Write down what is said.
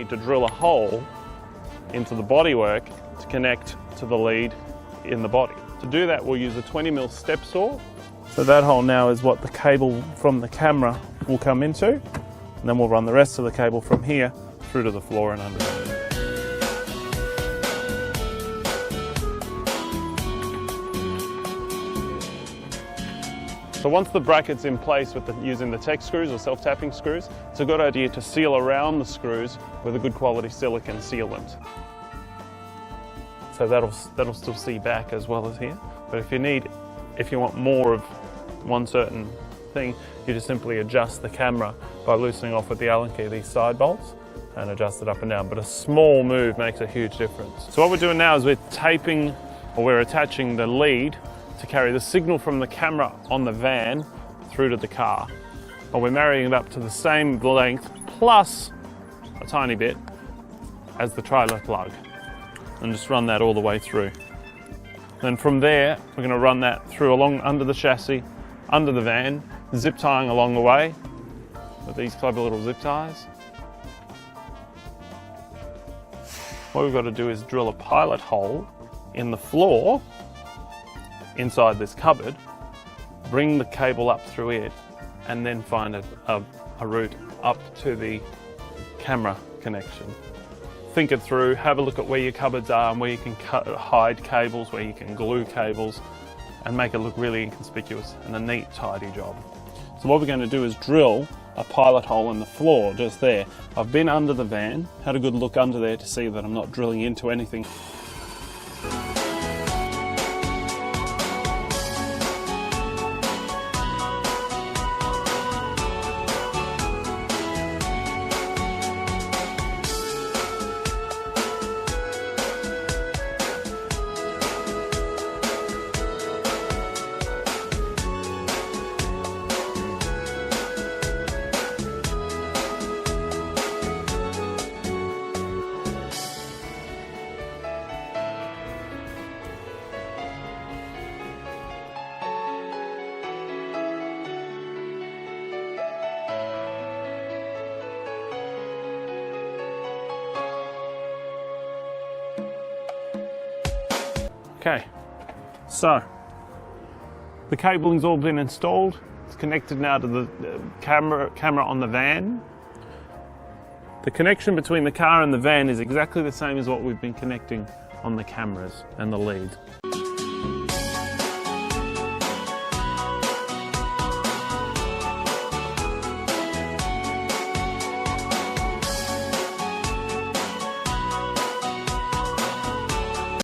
need to drill a hole into the bodywork to connect to the lead in the body. To do that, we'll use a 20mm step saw. So that hole now is what the cable from the camera will come into, and then we'll run the rest of the cable from here through to the floor and under. So once the bracket's in place using the tech screws or self-tapping screws, it's a good idea to seal around the screws with a good quality silicone sealant. So that'll still see back as well as here. But if you want more of one certain thing, you just simply adjust the camera by loosening off with the Allen key these side bolts and adjust it up and down. But a small move makes a huge difference. So what we're doing now is we're attaching the lead to carry the signal from the camera on the van through to the car. But we're marrying it up to the same length plus a tiny bit as the trailer plug, and just run that all the way through. Then from there, we're going to run that through along under the chassis, under the van, zip tying along the way with these clever little zip ties. What we've got to do is drill a pilot hole in the floor inside this cupboard, bring the cable up through it, and then find a route up to the camera connection. Think it through, have a look at where your cupboards are and where you can hide cables, where you can glue cables, and make it look really inconspicuous and a neat, tidy job. So what we're going to do is drill a pilot hole in the floor just there. I've been under the van, had a good look under there to see that I'm not drilling into anything. Okay, so the cabling's all been installed. It's connected now to the camera on the van. The connection between the car and the van is exactly the same as what we've been connecting on the cameras and the lead.